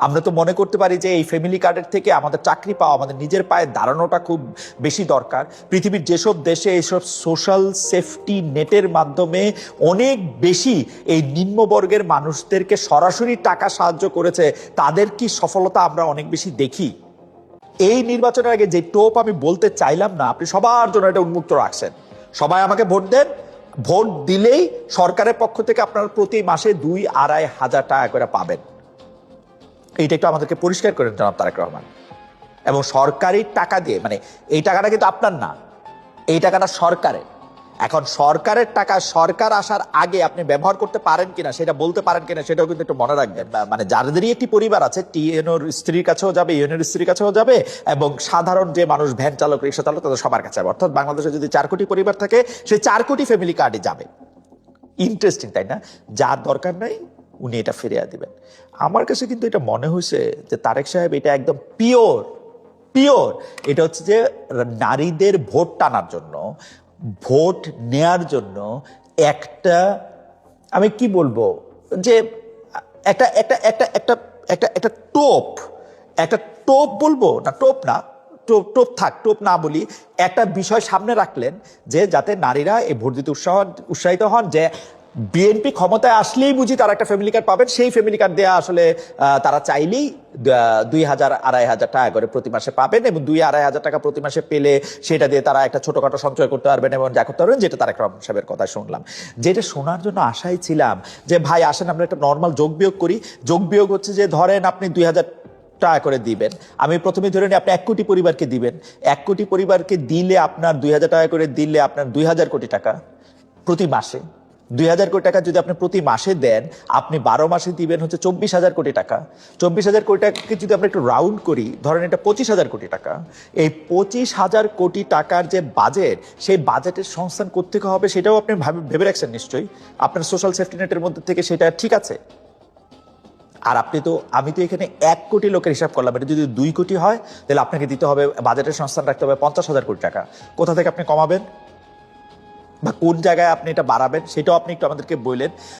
আমরা তো মনে করতে পারি যে এই ফ্যামিলি কার্ডের থেকে আমাদের চাকরি পাওয়া, আমাদের নিজের পায়ে দাঁড়ানোটা খুব বেশি দরকার। পৃথিবীর যেসব দেশে এইসব সোশ্যাল সেফটি নেটের মাধ্যমে অনেক বেশি এই নিম্নবর্গের মানুষদেরকে সরাসরি টাকা সাহায্য করেছে, তাদের কি সফলতা আমরা অনেক বেশি দেখি। এই নির্বাচনের আগে যে টোপ আমি বলতে চাইলাম না, আপনি সবার জন্য এটা উন্মুক্ত রাখছেন। সবাই আমাকে ভোট দেন, ভোট দিলেই সরকারের পক্ষ থেকে আপনারা প্রতি মাসে 2-2.5 হাজার টাকা করে পাবেন। এইটা একটু আমাদেরকে পরিষ্কার করেন জনাব তারেক রহমান। এবং সরকারি টাকা দিয়ে, মানে এই টাকাটা কিন্তু আপনার না, এই টাকাটা সরকারের। এখন সরকারের টাকা সরকার আসার আগে আপনি ব্যবহার করতে পারেন কিনা, সেটা বলতে পারেন কিনা, সেটাও কিন্তু একটু মনে রাখবেন। মানে যাদেরই একটি পরিবার আছে, টিএনওর স্ত্রীর কাছেও যাবে, ইউএনওর স্ত্রীর কাছেও যাবে, এবং সাধারণ যে মানুষ, ভ্যান চালক, রিক্সা চালক, তাদের সবার কাছে যাবে। অর্থাৎ বাংলাদেশে যদি 4 কোটি পরিবার থাকে, সেই 4 কোটি ফ্যামিলি কার্ডে যাবে। ইন্টারেস্টিং, তাই না? যার দরকার নাই উনি এটা ফিরিয়ে দিবেন। আমার কাছে কিন্তু এটা মনে হয়েছে যে তারেক সাহেব এটা একদম পিওর পিওর এটা হচ্ছে যে নারীদের ভোট টানার জন্য, ভোট নেয়ার জন্য একটা, আমি কি বলবো, যে একটা একটা একটা একটা একটা একটা টোপ, একটা টোপ বলবো না, টোপ না, টোপ টোপ থাক, টোপ না বলি, একটা বিষয় সামনে রাখলেন যে যাতে নারীরা এই ভোট দিতে উৎসাহিত হন, যে বিএনপি ক্ষমতায় আসলেই বুঝি তারা একটা ফ্যামিলি কার্ড পাবেন, সেই ফ্যামিলি কার্ড দেওয়া আসলে তারা চাইলেই 2,000-2,500 টাকা করে প্রতি মাসে পাবেন, এবং 2,000-2,500 টাকা প্রতি মাসে পেলে সেটা দিয়ে তারা একটা ছোটখাটো সঞ্চয় করতে পারবেন এবং যা করতে পারবেন, যেটা তারেক রহমান সাহেবের কথা শুনলাম। যেটা শোনার জন্য আশাই ছিলাম যে ভাই আসেন আমরা একটা নর্মাল যোগ বিয়োগ করি। যোগ বিয়োগ হচ্ছে যে ধরেন আপনি 2,000 টাকা করে দিবেন, আমি প্রথমে ধরে নিই আপনি 1 কোটি পরিবারকে দিবেন। 1 কোটি পরিবারকে দিলে আপনার 2,000 টাকা করে দিলে আপনার 2,000 কোটি টাকা প্রতি মাসে। 2,000 কোটি টাকা যদি আপনি প্রতি মাসে দেন, আপনি 12 মাসে দিবেন হচ্ছে 24,000 কোটি টাকা। 24,000 কোটি টাকাকে যদি আমরা একটু রাউন্ড করি, ধরেন এটা 25,000 কোটি টাকা। এই 25,000 কোটি টাকার যে বাজেট, সেই বাজেটের সংস্থান কোত্থেকে হবে সেটাও আপনি ভেবে রাখছেন নিশ্চয়ই। আপনার সোশ্যাল সেফটি নেটের মধ্যে থেকে সেটা ঠিক আছে। আর আপনি তো, আমি তো এখানে 1 কোটি লোকের হিসাব করলাম, এটা যদি 2 কোটি হয় তাহলে আপনাকে দিতে হবে, বাজেটের সংস্থান রাখতে হবে 50,000 কোটি টাকা। কোথা থেকে আপনি কমাবেন বা কোন জায়গায় আপনি এটা বাড়াবেন সেটাও আপনি একটু আমাদেরকে বললেন।